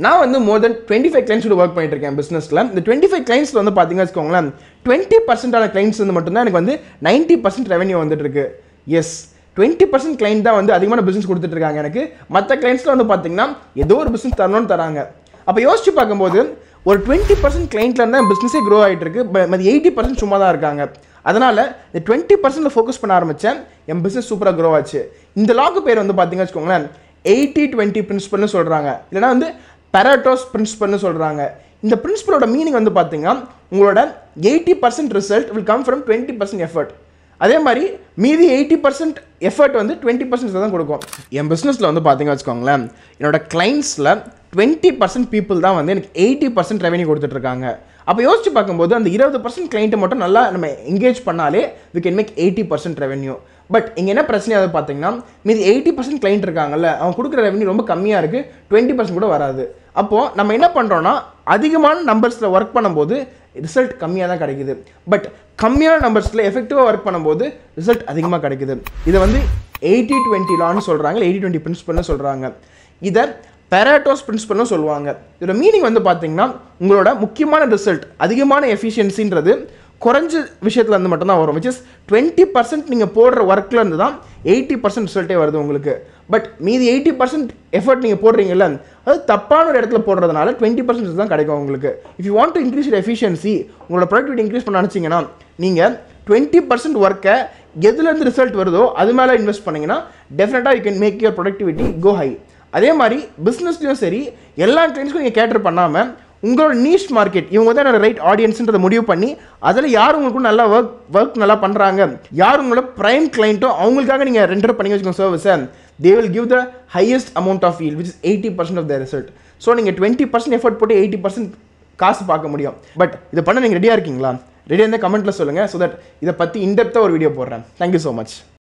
நான் வந்து மோர் தென் 25 clients work பண்ணிட்டு இருக்கேன் பிஸ்னஸில். இந்த 25 கிளைண்ட்ஸில் வந்து பார்த்தீங்கன்னா வச்சுக்கோங்களேன் 20% கிளைண்ட்ஸ் வந்து மட்டும்தான் எனக்கு வந்து 90% ரெவன்யூ வந்துட்டு இருக்கு. எஸ், 20% கிளைண்ட் தான் வந்து அதிகமான பிஸ்னஸ் கொடுத்துட்டு இருக்காங்க எனக்கு. மற்ற கிளைண்ட்ஸில் வந்து பார்த்தீங்கன்னா ஏதோ ஒரு பிஸ்னஸ் தரணும்னு தராங்க. அப்போ யோசிச்சு பார்க்கும்போது ஒரு 20% கிளைண்ட்ல இருந்தால் பிஸ்னஸே க்ரோ ஆகிட்டு இருக்கு. 80% சும்மா தான் இருக்காங்க. அதனால் இந்த 20% ஃபோக்கஸ் பண்ண ஆரம்பித்தேன். என் பிஸ்னஸ் சூப்பராக க்ரோ ஆச்சு. இந்த லாக்கு பேர் வந்து பார்த்தீங்கன்னா வச்சுக்கோங்களேன் 80-20 பிரின்சிபல்னு சொல்கிறாங்க, இல்லைனா வந்து பெரட்டோஸ் பிரின்சிபல்னு சொல்கிறாங்க. இந்த பிரின்சிபலோட மீனிங் வந்து பார்த்தீங்கன்னா உங்களோட 80% result will come from 20% effort. அதே மாதிரி மீதி 80% எஃபர்ட் வந்து 20% தான் கொடுக்கும். என் பிஸ்னஸில் வந்து பார்த்தீங்கன்னா வச்சுக்கோங்களேன் என்னோட கிளைண்ட்ஸில் 20% பீப்புள் தான் வந்து எனக்கு 80% ரெவன்யூ கொடுத்துட்ருக்காங்க. அப்போ யோசிச்சு பார்க்கும்போது அந்த 20% கிளைண்ட்டை மட்டும் நல்லா நம்ம என்கேஜ் பண்ணாலே we can make 80% revenue. But இங்கே என்ன பிரச்சனையாக பார்த்தீங்கன்னா மீதி 80% கிளைண்ட் இருக்காங்கல்ல, அவங்க கொடுக்குற ரெவன்யூ ரொம்ப கம்மியாக இருக்குது, 20% கூட வராது. அப்போது நம்ம என்ன பண்ணுறோன்னா அதிகமான நம்பர்ஸில் ஒர்க் பண்ணும்போது ரிசல்ட் கம்மியாக தான் கிடைக்குது. பட் கம்மியான நம்பர்ஸில் எஃபெக்டிவாக ஒர்க் பண்ணும்போது ரிசல்ட் அதிகமாக கிடைக்குது. இதை வந்து 80-20 லான்னு சொல்கிறாங்க, 80-20 பிரின்சிபல்னு சொல்கிறாங்க. இதை பெரட்டோஸ் பிரின்சிபல்னு சொல்லுவாங்க. இதோட மீனிங் வந்து பார்த்தீங்கன்னா உங்களோட முக்கியமான ரிசல்ட் அதிகமான எஃபிஷியன்சின்றது குறைஞ்ச விஷயத்தில் இருந்து மட்டும்தான் வரும். விச் இஸ் 20% நீங்கள் போடுற ஒர்க்கில் இருந்து தான் 80% ரிசல்ட்டே வருது உங்களுக்கு. பட் மீதி 80% எஃபர்ட் நீங்கள் போடுறீங்கல்ல, அது தப்பான ஒரு இடத்துல போடுறதுனால 20% தான் கிடைக்கும் உங்களுக்கு. If you want to increase your efficiency, உங்களோட ப்ரொடக்டிவிட்டி இன்க்ரீஸ் பண்ண நினச்சிங்கன்னா நீங்கள் 20% ஒர்க்கை எதுலேருந்து ரிசல்ட் வருதோ அது மேலே இன்வெஸ்ட் பண்ணிங்கன்னா டெஃபினட்டாக you can make your productivity go high. அதே மாதிரி பிஸ்னஸ்லையும் சரி எல்லா கிளைண்ட்ஸ்க்கும் நீங்கள் கேட்டர் பண்ணாமல் உங்களோட நீஷ் மார்க்கெட் இவங்க தான் என்னோட ரைட் ஆடியன்ஸுன்றதை முடிவு பண்ணி அதில் யார் உங்களுக்கு நல்லா ஒர்க் நல்லா பண்ணுறாங்க, யார் உங்களோட ப்ரைம் கிளைண்ட்டோ அவங்களுக்காக நீங்கள் ரெண்டர் பண்ணி வச்சுக்கோங்க சர்வீஸை, they will give the highest amount of yield which is 80% of the result. So நீங்கள் 20% எஃபர்ட் போட்டு 80% காசு பார்க்க முடியும். பட் இதை பண்ண நீங்கள் ரெடியாக இருக்கீங்களா? ரெடியாக இருந்தால் கமெண்ட்டில் சொல்லுங்கள். ஸோ தட் இதை பற்றி இன்டெப்த்தாக ஒரு வீடியோ போடுறேன். Thank you so much.